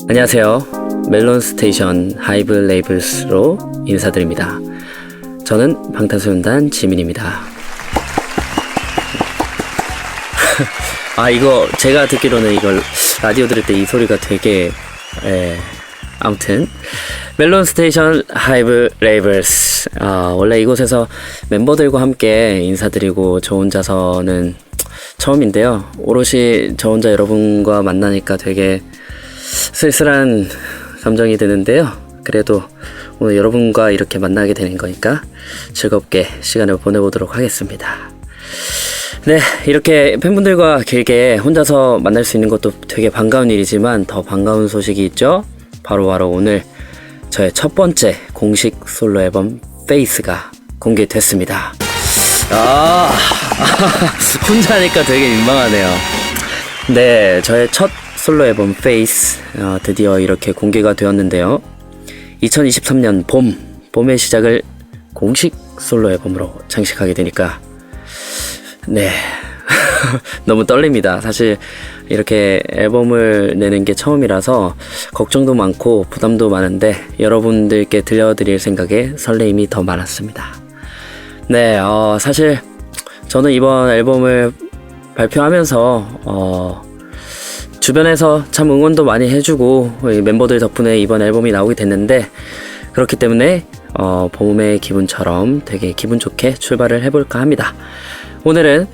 안녕하세요. 멜론스테이션 하이브 레이블스로 인사드립니다. 저는 방탄소년단 지민입니다. 이거 제가 듣기로는 이걸 라디오 들을 때 이 소리가 되게 아무튼 멜론스테이션 하이브 레이블스, 원래 이곳에서 멤버들과 함께 인사드리고 저 혼자서는 처음인데요. 오롯이 저 혼자 여러분과 만나니까 되게 쓸쓸한 감정이 드는데요. 그래도 오늘 여러분과 이렇게 만나게 되는 거니까 즐겁게 시간을 보내보도록 하겠습니다. 네, 이렇게 팬분들과 길게 혼자서 만날 수 있는 것도 되게 반가운 일이지만 더 반가운 소식이 있죠. 바로 오늘 저의 첫 번째 공식 솔로 앨범 페이스가 공개됐습니다. 혼자 하니까 되게 민망하네요. 네, 저의 첫 솔로 앨범 페이스 드디어 이렇게 공개가 되었는데요. 2023년 봄의 시작을 공식 솔로 앨범으로 장식하게 되니까 너무 떨립니다. 사실 이렇게 앨범을 내는 게 처음이라서 걱정도 많고 부담도 많은데 여러분들께 들려드릴 생각에 설레임이 더 많았습니다. 네, 사실 저는 이번 앨범을 발표하면서 주변에서 참 응원도 많이 해주고 멤버들 덕분에 이번 앨범이 나오게 됐는데, 그렇기 때문에 봄의 기분처럼 되게 기분 좋게 출발을 해볼까 합니다. 오늘은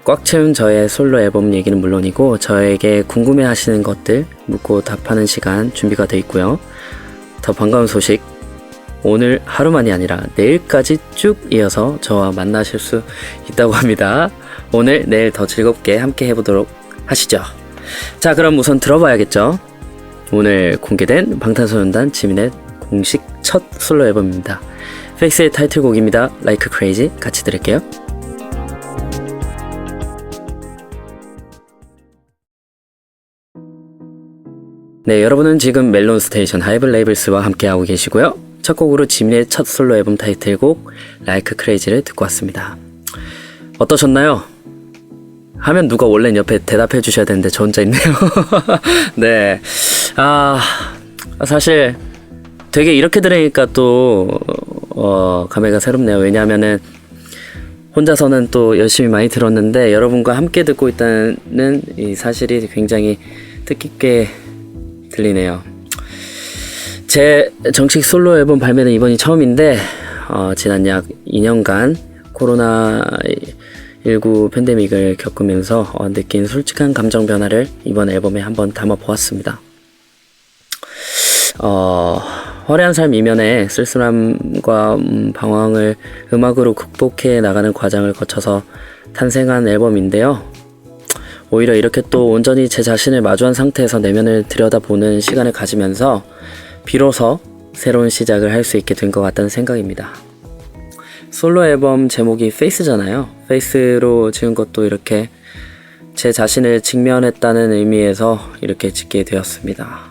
꽉 채운 저의 솔로 앨범 얘기는 물론이고 저에게 궁금해하시는 것들 묻고 답하는 시간 준비가 되어 있고요. 더 반가운 소식, 오늘 하루만이 아니라 내일까지 쭉 이어서 저와 만나실 수 있다고 합니다. 오늘 내일 더 즐겁게 함께 해보도록 하시죠. 자, 그럼 우선 들어봐야겠죠. 오늘 공개된 방탄소년단 지민의 공식 첫 솔로 앨범입니다. 페이스의 타이틀곡입니다. Like Crazy 같이 들을게요. 네, 여러분은 지금 멜론스테이션 하이브 레이블스와 함께하고 계시고요. 첫 곡으로 지민의 첫 솔로 앨범 타이틀곡 Like Crazy를 듣고 왔습니다. 어떠셨나요? 하면 누가 원래 옆에 대답해 주셔야 되는데 저 혼자 있네요. 네, 사실 되게 이렇게 들으니까 또 감회가 새롭네요. 왜냐하면은 혼자서는 또 열심히 많이 들었는데 여러분과 함께 듣고 있다는 이 사실이 굉장히 뜻깊게 들리네요. 제 정식 솔로 앨범 발매는 이번이 처음인데 지난 약 2년간 코로나19 팬데믹을 겪으면서 느낀 솔직한 감정 변화를 이번 앨범에 한번 담아보았습니다. 화려한 삶 이면에 쓸쓸함과 방황을 음악으로 극복해 나가는 과정을 거쳐서 탄생한 앨범인데요. 오히려 이렇게 또 온전히 제 자신을 마주한 상태에서 내면을 들여다보는 시간을 가지면서 비로소 새로운 시작을 할 수 있게 된 것 같다는 생각입니다. 솔로 앨범 제목이 페이스잖아요. 페이스로 지은 것도 이렇게 제 자신을 직면했다는 의미에서 이렇게 짓게 되었습니다.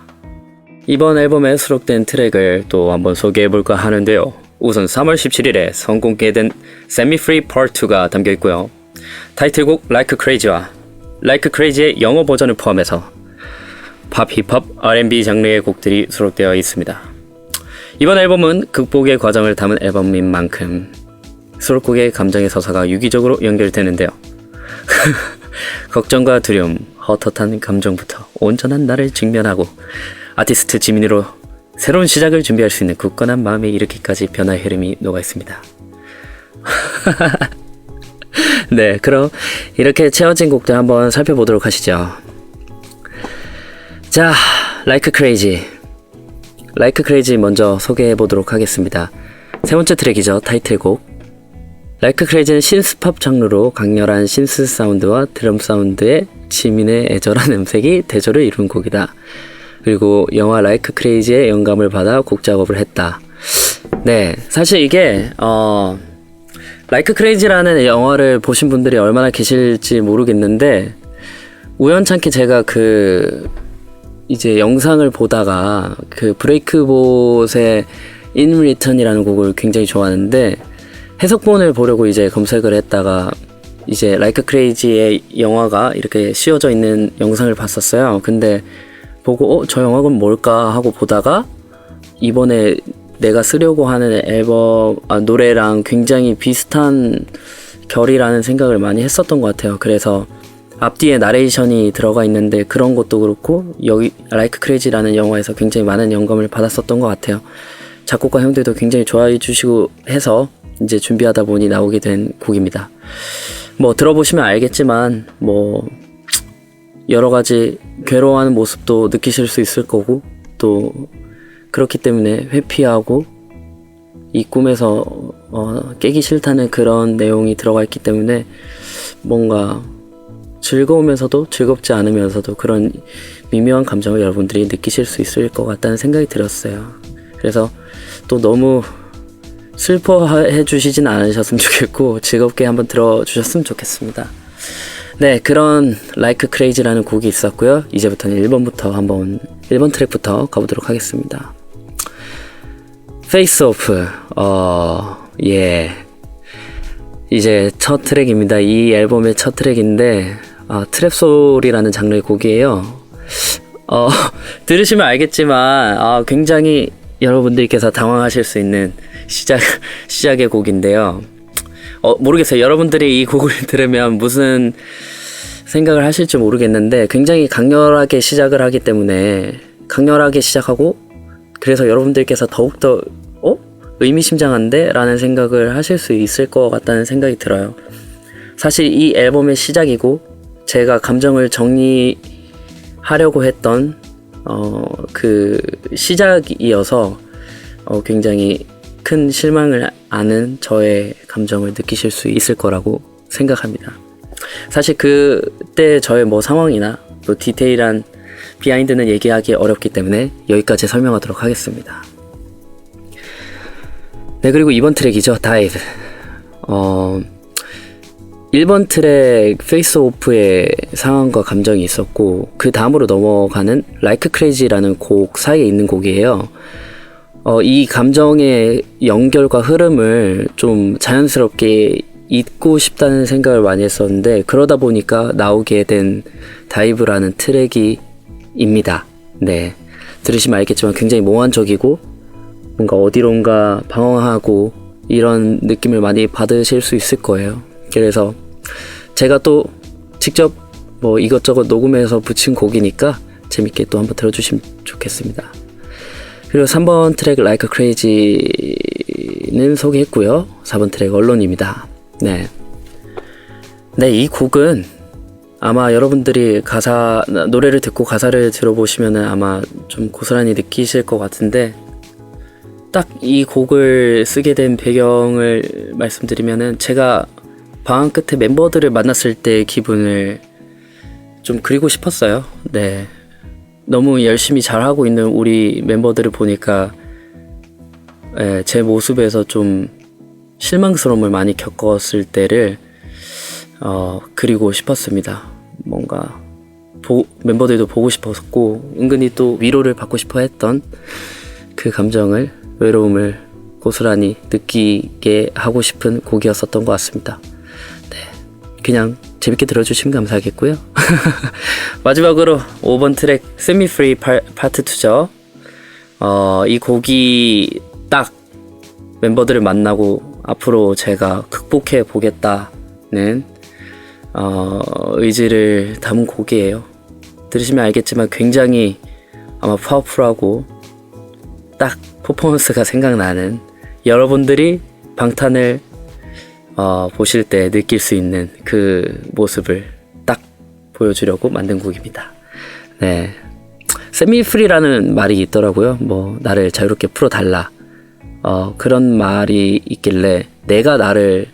이번 앨범에 수록된 트랙을 또 한번 소개해볼까 하는데요. 우선 3월 17일에 선공개된 Set Me Free Part 2가 담겨있고요. 타이틀곡 Like Crazy와 Like Crazy의 영어 버전을 포함해서 팝, 힙합, R&B 장르의 곡들이 수록되어 있습니다. 이번 앨범은 극복의 과정을 담은 앨범인 만큼 수록곡의 감정의 서사가 유기적으로 연결되는데요. 걱정과 두려움, 헛헛한 감정부터 온전한 나를 직면하고 아티스트 지민으로 새로운 시작을 준비할 수 있는 굳건한 마음에 이르기까지 변화의 흐름이 녹아있습니다. 네, 그럼 이렇게 채워진 곡들 한번 살펴보도록 하시죠. 자, Like Crazy 먼저 소개해보도록 하겠습니다. 세 번째 트랙이죠. 타이틀곡 Like Crazy는 신스팝 장르로 강렬한 신스 사운드와 드럼 사운드의 지민의 애절한 음색이 대조를 이룬 곡이다. 그리고 영화 Like Crazy의 영감을 받아 곡 작업을 했다. 네, 사실 이게 Like Crazy라는 영화를 보신 분들이 얼마나 계실지 모르겠는데 우연찮게 제가 이제 영상을 보다가 브레이크봇의 In Return이라는 곡을 굉장히 좋아하는데 해석본을 보려고 이제 검색을 했다가 이제 Like Crazy의 영화가 이렇게 씌워져 있는 영상을 봤었어요. 근데 보고 저 영화는 뭘까 하고 보다가 이번에 내가 쓰려고 하는 노래랑 굉장히 비슷한 결이라는 생각을 많이 했었던 것 같아요. 그래서 앞뒤에 나레이션이 들어가 있는데 그런 것도 그렇고 여기 Like Crazy라는 영화에서 굉장히 많은 영감을 받았었던 것 같아요. 작곡가 형들도 굉장히 좋아해 주시고 해서 이제 준비하다 보니 나오게 된 곡입니다. 뭐 들어보시면 알겠지만 뭐 여러 가지 괴로워하는 모습도 느끼실 수 있을 거고 또 그렇기 때문에 회피하고 이 꿈에서 깨기 싫다는 그런 내용이 들어가 있기 때문에 뭔가 즐거우면서도 즐겁지 않으면서도 그런 미묘한 감정을 여러분들이 느끼실 수 있을 것 같다는 생각이 들었어요. 그래서 또 너무 슬퍼해 주시진 않으셨으면 좋겠고 즐겁게 한번 들어주셨으면 좋겠습니다. 네, 그런 Like Crazy라는 곡이 있었고요. 이제부터는 1번 트랙부터 가보도록 하겠습니다. Face Off. 예. 이제 첫 트랙입니다. 이 앨범의 첫 트랙인데 트랩소울이라는 장르의 곡이에요. 들으시면 알겠지만 굉장히 여러분들께서 당황하실 수 있는 시작의 곡인데요. 모르겠어요. 여러분들이 이 곡을 들으면 무슨 생각을 하실지 모르겠는데 굉장히 강렬하게 시작을 하기 때문에 강렬하게 시작하고 그래서 여러분들께서 더욱더 의미심장한데? 라는 생각을 하실 수 있을 것 같다는 생각이 들어요. 사실 이 앨범의 시작이고 제가 감정을 정리하려고 했던 그 시작이어서 굉장히 큰 실망을 아는 저의 감정을 느끼실 수 있을 거라고 생각합니다. 사실 그때 저의 뭐 상황이나 또 디테일한 비하인드는 얘기하기 어렵기 때문에 여기까지 설명하도록 하겠습니다. 네, 그리고 2번 트랙이죠. Dive. 1번 트랙 페이스 오프의 상황과 감정이 있었고 그 다음으로 넘어가는 Like Crazy라는 곡 사이에 있는 곡이에요. 이 감정의 연결과 흐름을 좀 자연스럽게 잊고 싶다는 생각을 많이 했었는데 그러다 보니까 나오게 된 다이브라는 트랙입니다. 네, 들으시면 알겠지만 굉장히 몽환적이고 뭔가 어디론가 방황하고 이런 느낌을 많이 받으실 수 있을 거예요. 그래서 제가 또 직접 뭐 이것저것 녹음해서 붙인 곡이니까 재밌게 또 한번 들어주시면 좋겠습니다. 그리고 3번 트랙 Like Crazy는 소개했고요. 4번 트랙 언론입니다. 네, 이 곡은 아마 여러분들이 노래를 듣고 가사를 들어보시면은 아마 좀 고스란히 느끼실 것 같은데 딱 이 곡을 쓰게 된 배경을 말씀드리면은 제가 방학 끝에 멤버들을 만났을 때의 기분을 좀 그리고 싶었어요. 네, 너무 열심히 잘하고 있는 우리 멤버들을 보니까 제 모습에서 좀 실망스러움을 많이 겪었을 때를 그리고 싶었습니다. 뭔가 멤버들도 보고 싶었고 은근히 또 위로를 받고 싶어 했던 그 감정을 외로움을 고스란히 느끼게 하고 싶은 곡이었었던 것 같습니다. 네, 그냥 재밌게 들어주시면 감사하겠고요. 마지막으로 5번 트랙 Set Me Free 파트 2죠. 이 곡이 딱 멤버들을 만나고 앞으로 제가 극복해 보겠다는 의지를 담은 곡이에요. 들으시면 알겠지만 굉장히 아마 파워풀하고 딱 퍼포먼스가 생각나는 여러분들이 방탄을 보실 때 느낄 수 있는 그 모습을 딱 보여주려고 만든 곡입니다. 네, Set Me Free라는 말이 있더라고요. 뭐 나를 자유롭게 풀어달라 그런 말이 있길래 내가 나를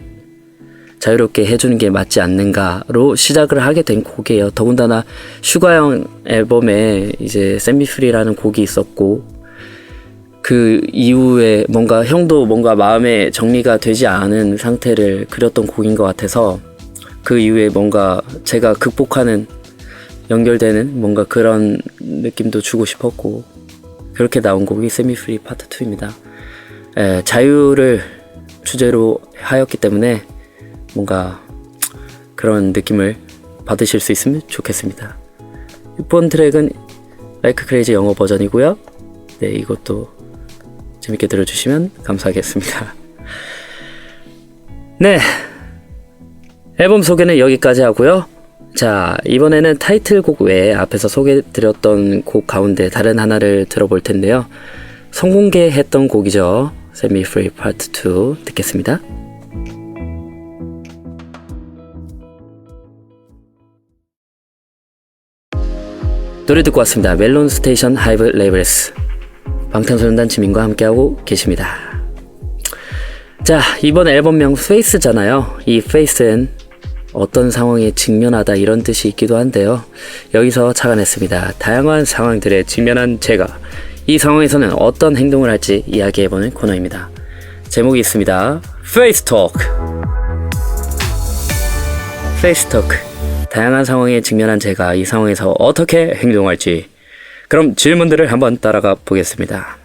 자유롭게 해주는 게 맞지 않는가로 시작을 하게 된 곡이에요. 더군다나 슈가형 앨범에 이제 Set Me Free라는 곡이 있었고 그 이후에 뭔가 형도 뭔가 마음의 정리가 되지 않은 상태를 그렸던 곡인 것 같아서 그 이후에 뭔가 제가 극복하는 연결되는 뭔가 그런 느낌도 주고 싶었고 그렇게 나온 곡이 Set Me Free 파트 2입니다. 자유를 주제로 하였기 때문에 뭔가 그런 느낌을 받으실 수 있으면 좋겠습니다. 6번 트랙은 Like Crazy 영어 버전이고요. 네, 이것도 재밌게 들어주시면 감사하겠습니다. 네, 앨범 소개는 여기까지 하고요. 자, 이번에는 타이틀곡 외에 앞에서 소개해드렸던 곡 가운데 다른 하나를 들어볼 텐데요. 선공개했던 곡이죠. Set Me Free Part 2 듣겠습니다. 노래 듣고 왔습니다. 멜론 스테이션 하이브 레이블스, 방탄소년단 지민과 함께하고 계십니다. 자, 이번 앨범명 페이스잖아요. 이 페이스는 어떤 상황에 직면하다 이런 뜻이 있기도 한데요. 여기서 착안했습니다. 다양한 상황들에 직면한 제가 이 상황에서는 어떤 행동을 할지 이야기해보는 코너입니다. 제목이 있습니다. 페이스 토크. 페이스 토크. 다양한 상황에 직면한 제가 이 상황에서 어떻게 행동할지, 그럼 질문들을 한번 따라가 보겠습니다.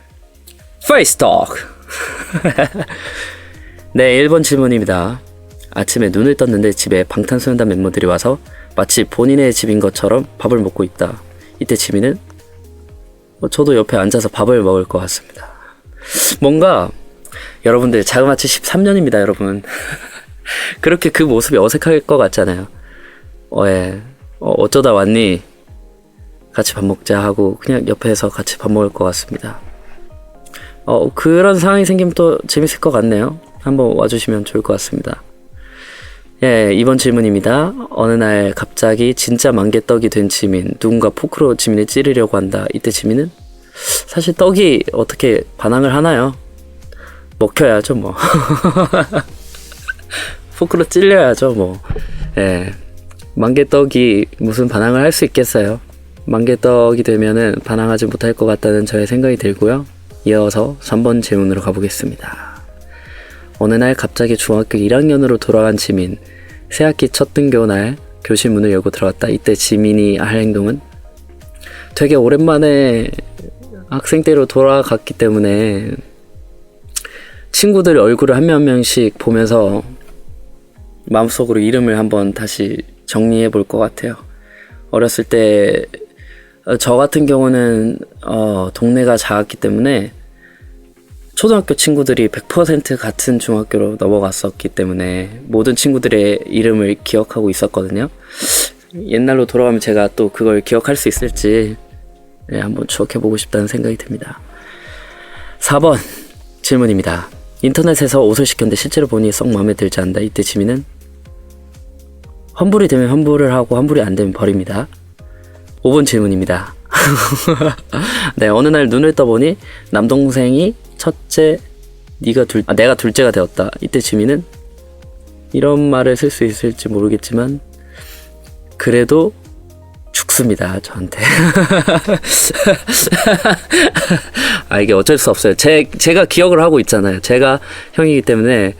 페이스 토크. 네, 1번 질문입니다. 아침에 눈을 떴는데 집에 방탄소년단 멤버들이 와서 마치 본인의 집인 것처럼 밥을 먹고 있다. 이때 지민은 저도 옆에 앉아서 밥을 먹을 것 같습니다. 뭔가 여러분들 자그마치 13년입니다 여러분. 그렇게 그 모습이 어색할 것 같잖아요. 예. 어쩌다 왔니? 같이 밥 먹자 하고 그냥 옆에서 같이 밥 먹을 것 같습니다. 그런 상황이 생기면 또 재밌을 것 같네요. 한번 와주시면 좋을 것 같습니다. 예, 이번 질문입니다. 어느 날 갑자기 진짜 만개떡이 된 지민. 누군가 포크로 지민을 찌르려고 한다. 이때 지민은 사실 떡이 어떻게 반항을 하나요? 먹혀야죠 뭐. 포크로 찔려야죠 뭐. 예. 만개떡이 무슨 반항을 할 수 있겠어요. 만개떡이 되면은 반항하지 못할 것 같다는 저의 생각이 들고요. 이어서 3번 질문으로 가보겠습니다. 어느 날 갑자기 중학교 1학년으로 돌아간 지민. 새학기 첫 등교 날 교실 문을 열고 들어갔다. 이때 지민이 할 행동은 되게 오랜만에 학생 때로 돌아갔기 때문에 친구들 얼굴을 한 명 한 명씩 보면서 마음속으로 이름을 한번 다시 정리해 볼 것 같아요. 어렸을 때 저 같은 경우는 동네가 작았기 때문에 초등학교 친구들이 100% 같은 중학교로 넘어갔었기 때문에 모든 친구들의 이름을 기억하고 있었거든요. 옛날로 돌아가면 제가 또 그걸 기억할 수 있을지 한번 추억해보고 싶다는 생각이 듭니다. 4번 질문입니다. 인터넷에서 옷을 시켰는데 실제로 보니 썩 마음에 들지 않는다. 이때 지민은 환불이 되면 환불을 하고 환불이 안 되면 버립니다. 5번 질문입니다. 네, 어느 날 눈을 떠보니 남동생이 첫째, 내가 둘째가 되었다. 이때 지민은 이런 말을 쓸 수 있을지 모르겠지만 그래도 죽습니다 저한테. 이게 어쩔 수 없어요. 제가 기억을 하고 있잖아요. 제가 형이기 때문에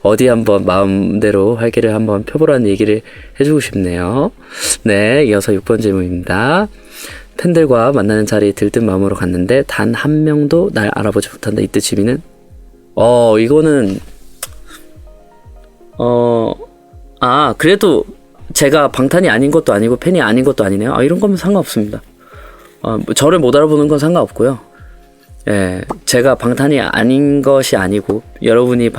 어디 한번 마음대로 활기를 한번 펴보라는 얘기를 해주고 싶네요. 네, 이어서 6번 질문입니다. 팬들과 만나는 자리에 들뜬 마음으로 갔는데 단 한 명도 날 알아보지 못한다. 이때 지민은 이거는 그래도 제가 방탄이 아닌 것도 아니고 팬이 아닌 것도 아니네요. 이런 거면 상관없습니다. 저를 못 알아보는 건 상관없고요. 예, 제가 방탄이 아닌 것이 아니고 여러분이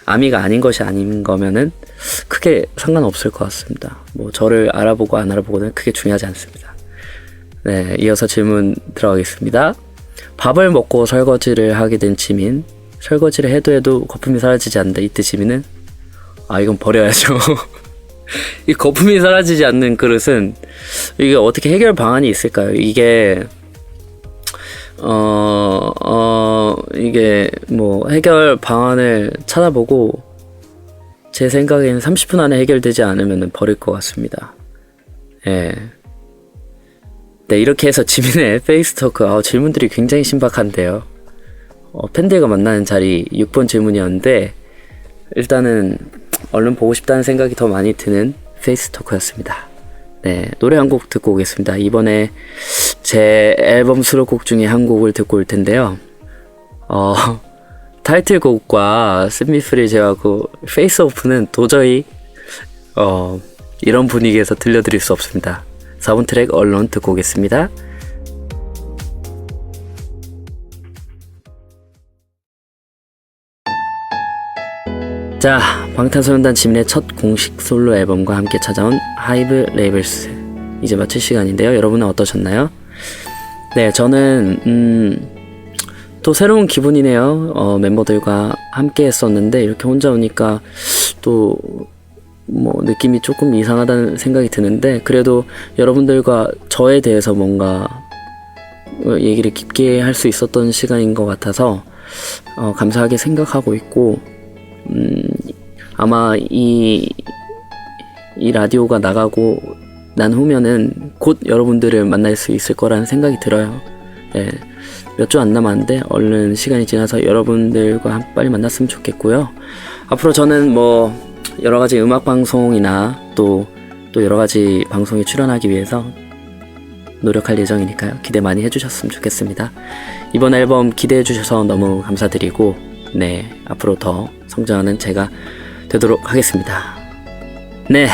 아미가 아닌 것이 아닌 거면은 크게 상관없을 것 같습니다. 뭐 저를 알아보고 안 알아보고는 크게 중요하지 않습니다. 네, 이어서 질문 들어가겠습니다. 밥을 먹고 설거지를 하게 된 지민. 설거지를 해도 거품이 사라지지 않는다. 이때 지민은 이건 버려야죠. 이 거품이 사라지지 않는 그릇은 이게 어떻게 해결 방안이 있을까요? 이게 이게 뭐 해결 방안을 찾아보고 제 생각에는 30분 안에 해결되지 않으면 버릴 것 같습니다. 예. 네, 이렇게 해서 지민의 페이스토크 질문들이 굉장히 신박한데요. 팬들과 만나는 자리 6번 질문이었는데 일단은 얼른 보고 싶다는 생각이 더 많이 드는 페이스토크였습니다. 네, 노래 한 곡 듣고 오겠습니다. 이번에 제 앨범 수록곡 중에 한 곡을 듣고 올 텐데요. 타이틀곡과 Set Me Free 제외하고 페이스 오프는 도저히 이런 분위기에서 들려드릴 수 없습니다. 4번 트랙 얼른 듣고 오겠습니다. 자, 방탄소년단 지민의 첫 공식 솔로 앨범과 함께 찾아온 하이브 레이블스 이제 마칠 시간인데요. 여러분은 어떠셨나요? 네, 저는 또 새로운 기분이네요. 멤버들과 함께 했었는데 이렇게 혼자 오니까 또 뭐 느낌이 조금 이상하다는 생각이 드는데, 그래도 여러분들과 저에 대해서 뭔가 얘기를 깊게 할 수 있었던 시간인 것 같아서 감사하게 생각하고 있고, 아마 이 라디오가 나가고 난 후면은 곧 여러분들을 만날 수 있을 거라는 생각이 들어요. 네, 몇 주 안 남았는데 얼른 시간이 지나서 여러분들과 빨리 만났으면 좋겠고요. 앞으로 저는 뭐 여러 가지 음악 방송이나 또 여러 가지 방송에 출연하기 위해서 노력할 예정이니까요. 기대 많이 해주셨으면 좋겠습니다. 이번 앨범 기대해 주셔서 너무 감사드리고, 네, 앞으로 더 성장하는 제가 되도록 하겠습니다. 네,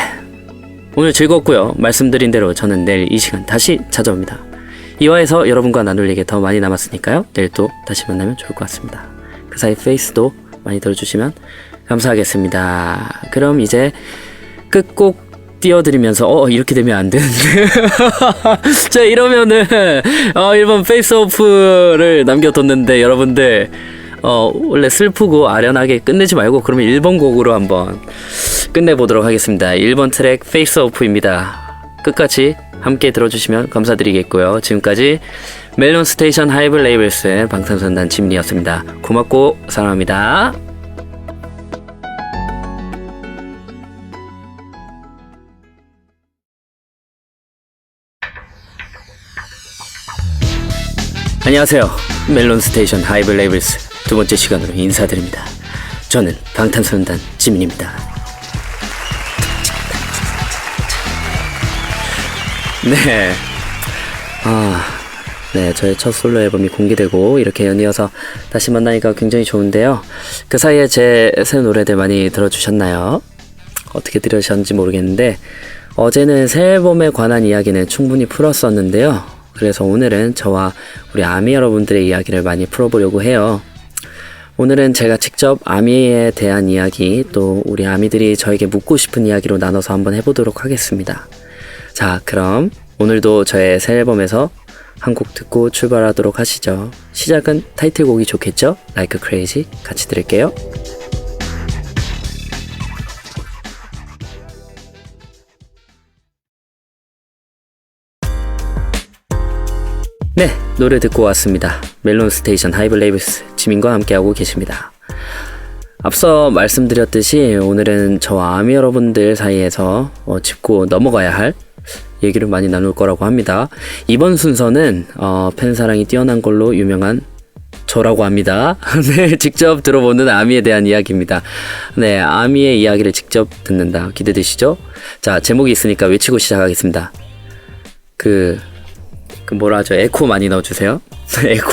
오늘 즐거웠고요. 말씀드린 대로 저는 내일 이 시간 다시 찾아옵니다. 이화에서 여러분과 나눌 얘기 더 많이 남았으니까요. 내일 또 다시 만나면 좋을 것 같습니다. 그 사이 페이스도 많이 들어주시면 감사하겠습니다. 그럼 이제 끝곡 띄워드리면서 이렇게 되면 안 되는데 자, 이러면은 1번 페이스 오프를 남겨뒀는데 여러분들 원래 슬프고 아련하게 끝내지 말고 그러면 1번 곡으로 한번 끝내보도록 하겠습니다. 1번 트랙 페이스 오프입니다. 끝까지 함께 들어주시면 감사드리겠고요. 지금까지 멜론 스테이션 하이브 레이블스의 방탄소년단 지민이었습니다. 고맙고 사랑합니다. 안녕하세요. 멜론 스테이션 하이브 레이블스 두 번째 시간으로 인사드립니다. 저는 방탄소년단 지민입니다. 네. 네, 저의 첫 솔로 앨범이 공개되고 이렇게 연이어서 다시 만나니까 굉장히 좋은데요. 그 사이에 제 새 노래들 많이 들어주셨나요? 어떻게 들으셨는지 모르겠는데 어제는 새 앨범에 관한 이야기는 충분히 풀었었는데요. 그래서 오늘은 저와 우리 아미 여러분들의 이야기를 많이 풀어보려고 해요. 오늘은 제가 직접 아미에 대한 이야기, 또 우리 아미들이 저에게 묻고 싶은 이야기로 나눠서 한번 해보도록 하겠습니다. 자, 그럼 오늘도 저의 새 앨범에서 한 곡 듣고 출발하도록 하시죠. 시작은 타이틀곡이 좋겠죠? Like Crazy 같이 들을게요. 네, 노래 듣고 왔습니다. 멜론 스테이션 하이브 레이블스 지민과 함께하고 계십니다. 앞서 말씀드렸듯이 오늘은 저와 아미 여러분들 사이에서 짚고 넘어가야 할 얘기를 많이 나눌 거라고 합니다. 이번 순서는 팬사랑이 뛰어난 걸로 유명한 저라고 합니다. 네, 직접 들어보는 아미에 대한 이야기입니다. 네, 아미의 이야기를 직접 듣는다. 기대되시죠? 자, 제목이 있으니까 외치고 시작하겠습니다. 그 뭐라 하죠? 에코 많이 넣어주세요. 에코.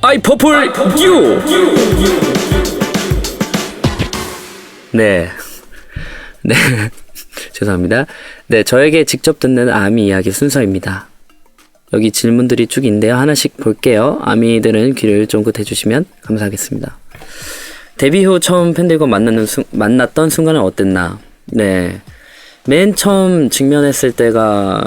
아이 퍼플 유. 네. 죄송합니다. 네, 저에게 직접 듣는 아미 이야기 순서입니다. 여기 질문들이 쭉 있는데요. 하나씩 볼게요. 아미들은 귀를 쫑긋해 주시면 감사하겠습니다. 데뷔 후 처음 팬들과 만났던 순간은 어땠나? 네, 맨 처음 직면했을 때가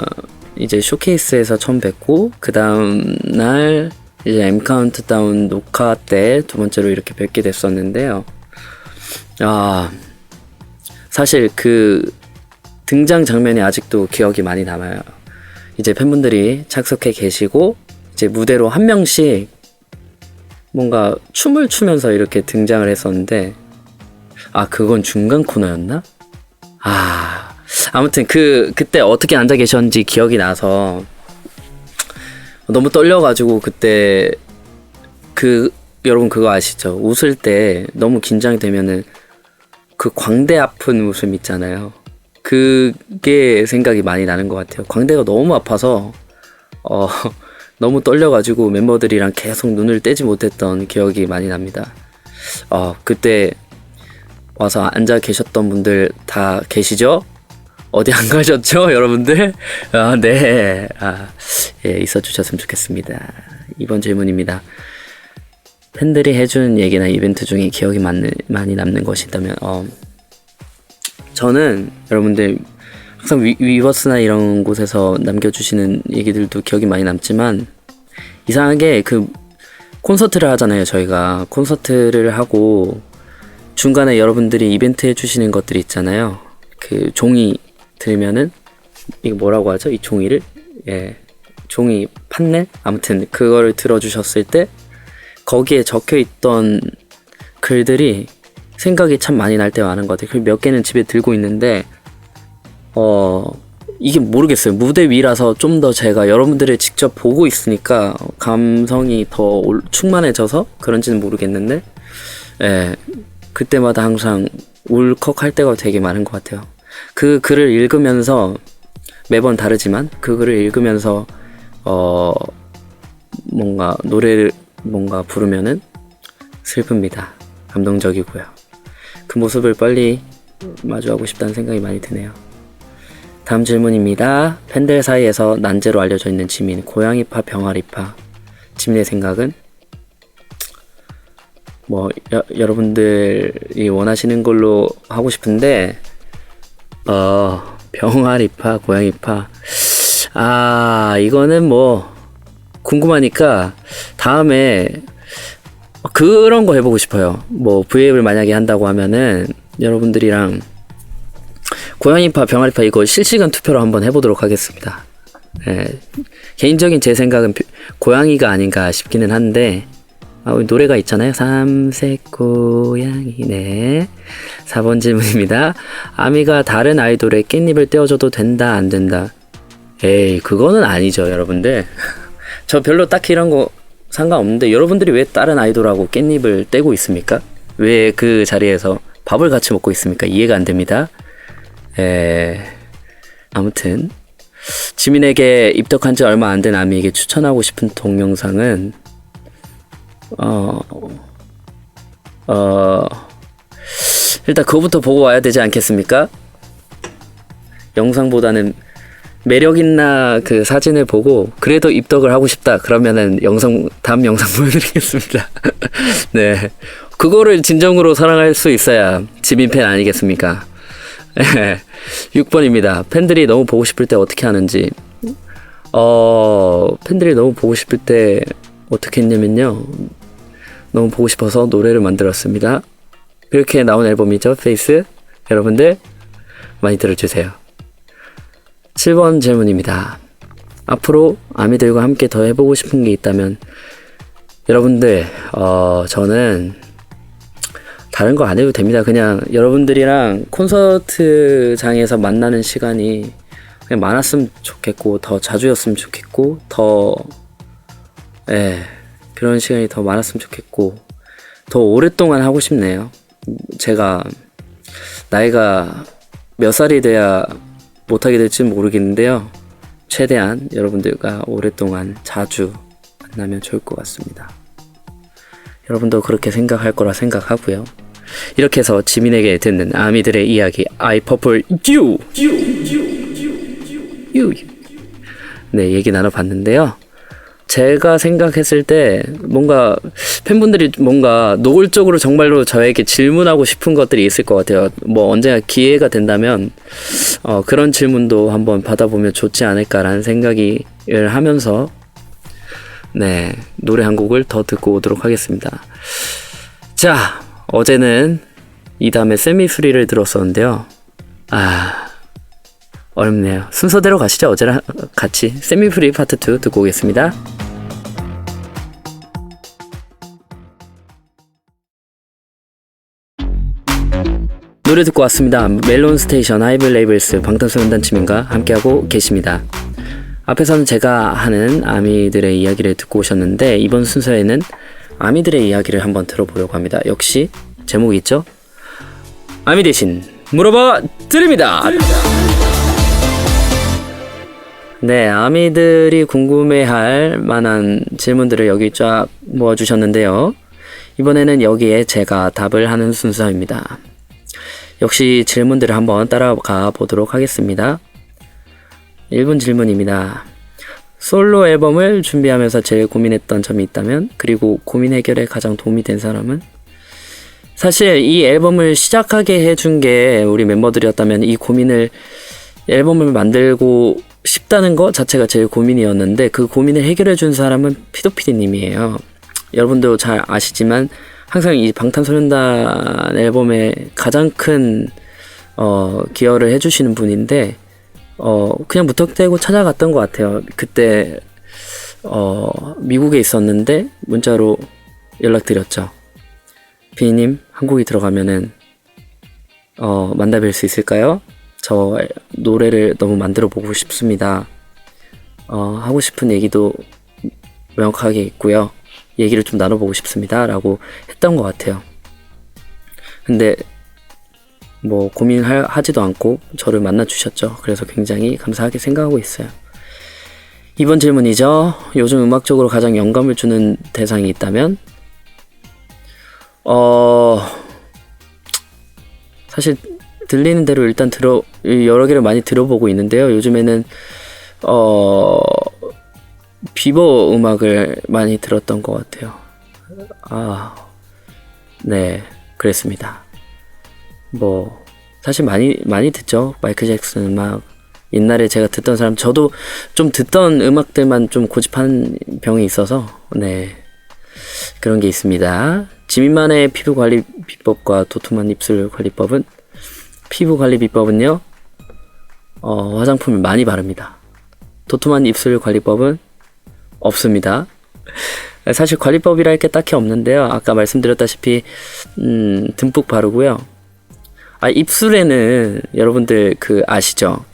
이제 쇼케이스에서 처음 뵙고, 그 다음 날 이제 M 카운트다운 녹화 때 두 번째로 이렇게 뵙게 됐었는데요. 사실 그 등장 장면이 아직도 기억이 많이 남아요. 이제 팬분들이 착석해 계시고 이제 무대로 한 명씩 뭔가 춤을 추면서 이렇게 등장을 했었는데, 그건 중간 코너였나? 아무튼 그때 어떻게 앉아 계셨는지 기억이 나서 너무 떨려가지고, 그때 여러분 그거 아시죠? 웃을 때 너무 긴장이 되면은 그 광대 아픈 웃음 있잖아요. 그게 생각이 많이 나는 것 같아요. 광대가 너무 아파서 너무 떨려가지고 멤버들이랑 계속 눈을 떼지 못했던 기억이 많이 납니다. 그때 와서 앉아 계셨던 분들 다 계시죠? 어디 안 가셨죠, 여러분들? 네. 예, 있어 주셨으면 좋겠습니다. 이번 질문입니다. 팬들이 해준 얘기나 이벤트 중에 기억이 많이 남는 것이 있다면 저는 여러분들 항상 위버스나 이런 곳에서 남겨주시는 얘기들도 기억이 많이 남지만 이상하게 그 콘서트를 하잖아요. 저희가 콘서트를 하고 중간에 여러분들이 이벤트 해주시는 것들이 있잖아요. 그 종이 들면은 이거 뭐라고 하죠? 이 종이를 종이 판넬? 아무튼 그거를 들어주셨을 때 거기에 적혀있던 글들이 생각이 참 많이 날 때가 많은 것 같아요. 몇 개는 집에 들고 있는데 이게 모르겠어요. 무대 위라서 좀 더 제가 여러분들을 직접 보고 있으니까 감성이 더 충만해져서 그런지는 모르겠는데 그때마다 항상 울컥할 때가 되게 많은 것 같아요. 그 글을 읽으면서 매번 다르지만 그 글을 읽으면서 뭔가 노래를 뭔가 부르면은 슬픕니다. 감동적이고요. 그 모습을 빨리 마주하고 싶다는 생각이 많이 드네요. 다음 질문입니다. 팬들 사이에서 난제로 알려져 있는 지민, 고양이파, 병아리파. 지민의 생각은? 여러분들이 원하시는 걸로 하고 싶은데 병아리파, 고양이파. 이거는 궁금하니까 다음에 그런 거 해보고 싶어요. V앱을 만약에 한다고 하면은 여러분들이랑 고양이파, 병아리파 이거 실시간 투표로 한번 해보도록 하겠습니다. 개인적인 제 생각은 고양이가 아닌가 싶기는 한데 노래가 있잖아요. 삼색 고양이. 4번 질문입니다. 아미가 다른 아이돌에 깻잎을 떼어줘도 된다 안 된다? 그거는 아니죠 여러분들. 저 별로 딱히 이런 거 상관없는데 여러분들이 왜 다른 아이돌하고 깻잎을 떼고 있습니까? 왜 그 자리에서 밥을 같이 먹고 있습니까? 이해가 안 됩니다. 아무튼 지민에게 입덕한 지 얼마 안 된 아미에게 추천하고 싶은 동영상은 일단 그거부터 보고 와야 되지 않겠습니까? 영상보다는 매력있나 그 사진을 보고 그래도 입덕을 하고 싶다 그러면은 다음 영상 보여드리겠습니다. 네, 그거를 진정으로 사랑할 수 있어야 지민 팬 아니겠습니까? 6번입니다. 팬들이 너무 보고 싶을 때 어떻게 하는지. 팬들이 너무 보고 싶을 때 어떻게 했냐면요, 너무 보고 싶어서 노래를 만들었습니다. 그렇게 나온 앨범이죠, 페이스. 여러분들 많이 들어주세요. 7번 질문입니다. 앞으로 아미들과 함께 더 해보고 싶은 게 있다면? 여러분들 저는 다른 거 안 해도 됩니다. 그냥 여러분들이랑 콘서트장에서 만나는 시간이 그냥 많았으면 좋겠고 더 자주였으면 좋겠고 그런 시간이 더 많았으면 좋겠고 더 오랫동안 하고 싶네요. 제가 나이가 몇 살이 돼야 못하게 될지 모르겠는데요, 최대한 여러분들과 오랫동안 자주 만나면 좋을 것 같습니다. 여러분도 그렇게 생각할 거라 생각하고요. 이렇게 해서 지민에게 듣는 아미들의 이야기 아이퍼플 U 얘기 나눠봤는데요. 제가 생각했을 때 뭔가 팬분들이 뭔가 노골적으로 정말로 저에게 질문하고 싶은 것들이 있을 것 같아요. 언제나 기회가 된다면 그런 질문도 한번 받아보면 좋지 않을까라는 생각을 하면서 노래 한 곡을 더 듣고 오도록 하겠습니다. 자, 어제는 이 다음에 세미프리를 들었었는데요. 어렵네요. 순서대로 가시죠. 어제랑 같이 세미프리 파트 2 듣고 오겠습니다. 노래 듣고 왔습니다. 멜론 스테이션 하이블레이블스 방탄소년단 지민과 함께하고 계십니다. 앞에서는 제가 하는 아미들의 이야기를 듣고 오셨는데 이번 순서에는 아미들의 이야기를 한번 들어보려고 합니다. 역시 제목이 있죠? 아미 대신 물어봐 드립니다. 네, 아미들이 궁금해할 만한 질문들을 여기 쫙 모아주셨는데요. 이번에는 여기에 제가 답을 하는 순서입니다. 역시 질문들을 한번 따라가 보도록 하겠습니다. 1번 질문입니다. 솔로 앨범을 준비하면서 제일 고민했던 점이 있다면, 그리고 고민 해결에 가장 도움이 된 사람은? 사실 이 앨범을 시작하게 해준 게 우리 멤버들이었다면 이 고민을, 앨범을 만들고 싶다는 것 자체가 제일 고민이었는데, 그 고민을 해결해준 사람은 피도피디님이에요. 여러분도 잘 아시지만 항상 이 방탄소년단 앨범에 가장 큰 기여를 해주시는 분인데, 그냥 무턱대고 찾아갔던 것 같아요. 그때 미국에 있었는데 문자로 연락드렸죠. 피디님, 한국에 들어가면은 만나 뵐 수 있을까요? 저 노래를 너무 만들어 보고 싶습니다. 하고 싶은 얘기도 명확하게 있고요. 얘기를 좀 나눠보고 싶습니다. 라고 했던 것 같아요. 근데 뭐 고민하지도 않고 저를 만나주셨죠. 그래서 굉장히 감사하게 생각하고 있어요. 이번 질문이죠. 요즘 음악적으로 가장 영감을 주는 대상이 있다면? 사실 들리는 대로 일단 여러 개를 많이 들어보고 있는데요. 요즘에는 비버 음악을 많이 들었던 것 같아요. 네, 그랬습니다. 뭐 사실 많이 듣죠. 마이클 잭슨 음악. 옛날에 제가 듣던 사람, 저도 좀 듣던 음악들만 좀 고집한 병이 있어서, 네, 그런 게 있습니다. 지민만의 피부 관리 비법과 도톰한 입술 관리법은? 피부 관리 비법은요, 화장품을 많이 바릅니다. 도톰한 입술 관리법은 없습니다. 사실 관리법이랄 게 딱히 없는데요. 아까 말씀드렸다시피 듬뿍 바르고요. 입술에는 여러분들 아시죠?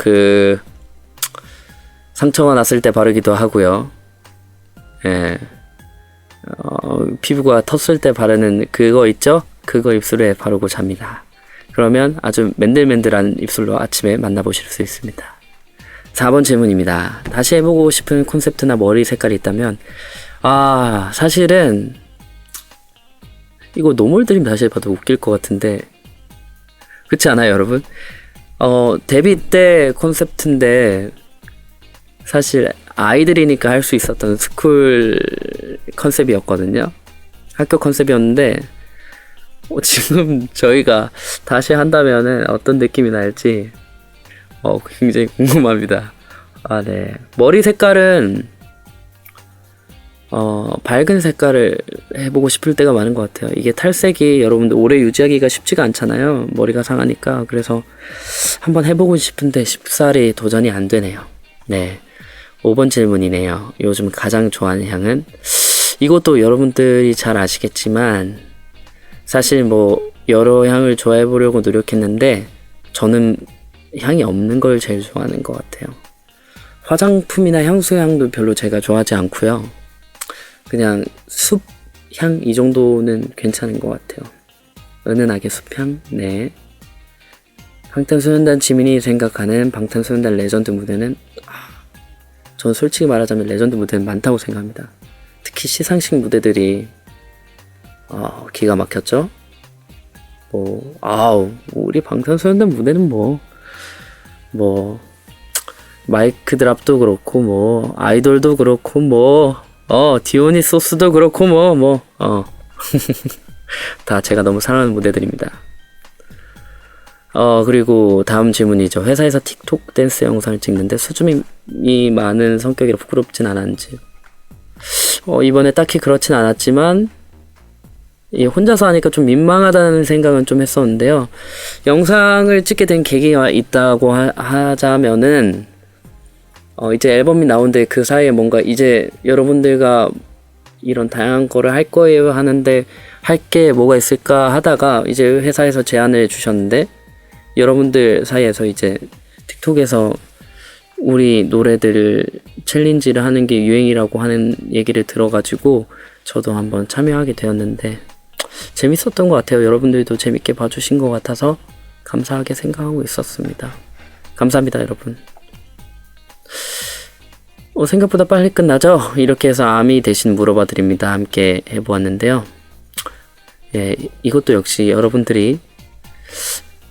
상처가 났을 때 바르기도 하고요. 예. 피부가 텄을 때 바르는 그거 있죠? 그거 입술에 바르고 잡니다. 그러면 아주 맨들맨들한 입술로 아침에 만나보실 수 있습니다. 4번 질문입니다. 다시 해보고 싶은 콘셉트나 머리 색깔이 있다면? 사실은 이거 노멀드림 다시 해봐도 웃길 것 같은데, 그렇지 않아요, 여러분? 데뷔 때 콘셉트인데 사실 아이들이니까 할 수 있었던 스쿨 컨셉이었거든요. 학교 컨셉이었는데 지금 저희가 다시 한다면은 어떤 느낌이 날지 굉장히 궁금합니다. 네. 머리 색깔은 밝은 색깔을 해보고 싶을 때가 많은 것 같아요. 이게 탈색이 여러분들 오래 유지하기가 쉽지가 않잖아요. 머리가 상하니까. 그래서 한번 해보고 싶은데 쉽사리 도전이 안 되네요. 네, 5번 질문이네요. 요즘 가장 좋아하는 향은? 이것도 여러분들이 잘 아시겠지만 사실 뭐 여러 향을 좋아해 보려고 노력했는데 저는 향이 없는 걸 제일 좋아하는 것 같아요. 화장품이나 향수향도 별로 제가 좋아하지 않고요. 그냥 숲향 이 정도는 괜찮은 것 같아요. 은은하게 숲향. 네. 방탄소년단 지민이 생각하는 방탄소년단 레전드 무대는? 전 솔직히 말하자면 레전드 무대는 많다고 생각합니다. 특히 시상식 무대들이 기가 막혔죠. 우리 방탄소년단 무대는 마이크 드랍도 그렇고 아이돌도 그렇고 디오니소스도 그렇고 다 제가 너무 사랑하는 무대들입니다. 그리고 다음 질문이죠. 회사에서 틱톡 댄스 영상을 찍는데 수줍음이 많은 성격이라 부끄럽진 않았는지. 이번에 딱히 그렇진 않았지만 혼자서 하니까 좀 민망하다는 생각은 좀 했었는데요. 영상을 찍게 된 계기가 있다고 하자면은 이제 앨범이 나오는데 그 사이에 뭔가 이제 여러분들과 이런 다양한 거를 할 거예요 하는데 할 게 뭐가 있을까 하다가 이제 회사에서 제안을 주셨는데 여러분들 사이에서 이제 틱톡에서 우리 노래들 챌린지를 하는 게 유행이라고 하는 얘기를 들어가지고 저도 한번 참여하게 되었는데 재밌었던 것 같아요. 여러분들도 재밌게 봐주신 것 같아서 감사하게 생각하고 있었습니다. 감사합니다, 여러분. 생각보다 빨리 끝나죠? 이렇게 해서 아미 대신 물어봐 드립니다. 함께 해보았는데요. 예, 이것도 역시 여러분들이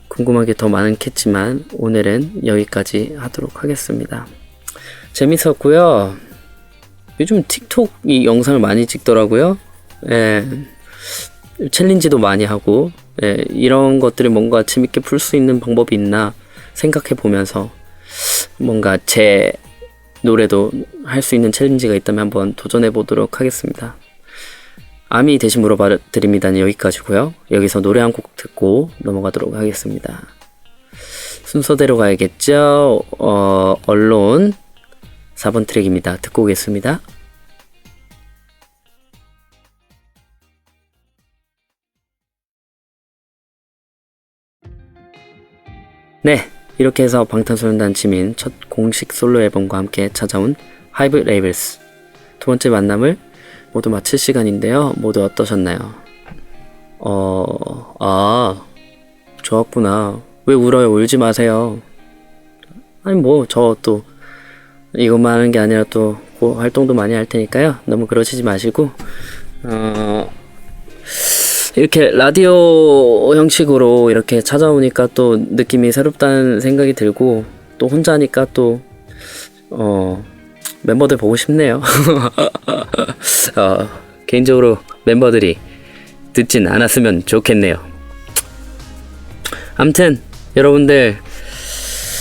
궁금한 게 더 많겠지만 오늘은 여기까지 하도록 하겠습니다. 재밌었고요. 요즘 틱톡 이 영상을 많이 찍더라고요. 예. 챌린지도 많이 하고, 예. 이런 것들을 뭔가 재밌게 풀 수 있는 방법이 있나 생각해 보면서 뭔가 제 노래도 할 수 있는 챌린지가 있다면 한번 도전해 보도록 하겠습니다. 아미 대신 물어봐 드립니다는 여기까지고요. 여기서 노래 한 곡 듣고 넘어가도록 하겠습니다. 순서대로 가야겠죠. 언론 4번 트랙입니다. 듣고 오겠습니다. 네, 이렇게 해서 방탄소년단 지민 첫 공식 솔로 앨범과 함께 찾아온 하이브 레이블스 두 번째 만남을 모두 마칠 시간인데요. 모두 어떠셨나요? 좋았구나. 왜 울어요? 울지 마세요. 아니 뭐 저 또 이것만 하는 게 아니라 또 활동도 많이 할 테니까요. 너무 그러시지 마시고 이렇게 라디오 형식으로 이렇게 찾아오니까 또 느낌이 새롭다는 생각이 들고 또 혼자니까 또 멤버들 보고 싶네요. 개인적으로 멤버들이 듣진 않았으면 좋겠네요. 암튼 여러분들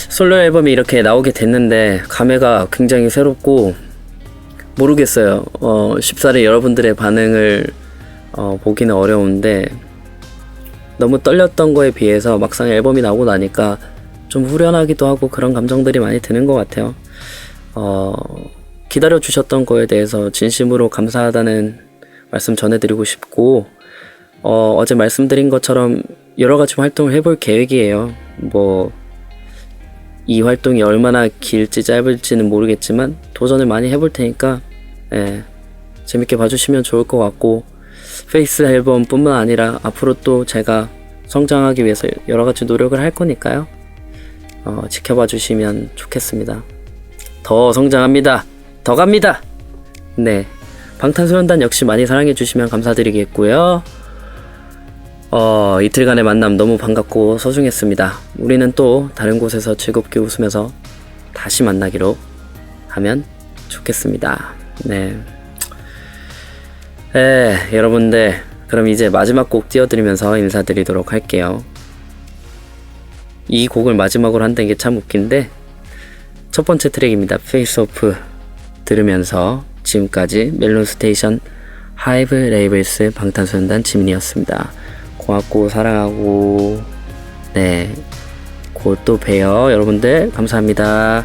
솔로 앨범이 이렇게 나오게 됐는데 감회가 굉장히 새롭고 모르겠어요. 쉽사리 여러분들의 반응을 보기는 어려운데 너무 떨렸던 거에 비해서 막상 앨범이 나오고 나니까 좀 후련하기도 하고 그런 감정들이 많이 드는 것 같아요. 기다려주셨던 거에 대해서 진심으로 감사하다는 말씀 전해드리고 싶고 어제 말씀드린 것처럼 여러가지 활동을 해볼 계획이에요. 뭐 이 활동이 얼마나 길지 짧을지는 모르겠지만 도전을 많이 해볼 테니까 재밌게 봐주시면 좋을 것 같고 페이스 앨범 뿐만 아니라 앞으로 또 제가 성장하기 위해서 여러가지 노력을 할 거니까요. 지켜봐 주시면 좋겠습니다. 더 성장합니다. 더 갑니다. 네, 방탄소년단 역시 많이 사랑해 주시면 감사드리겠고요. 이틀간의 만남 너무 반갑고 소중했습니다. 우리는 또 다른 곳에서 즐겁게 웃으면서 다시 만나기로 하면 좋겠습니다. 네, 여러분들 그럼 이제 마지막 곡 띄워드리면서 인사드리도록 할게요. 이 곡을 마지막으로 한다는 게 참 웃긴데 첫 번째 트랙입니다. 페이스 오프 들으면서 지금까지 멜론 스테이션 하이브 레이블스 방탄소년단 지민이었습니다. 고맙고 사랑하고 네, 곧 또 봬요. 여러분들 감사합니다.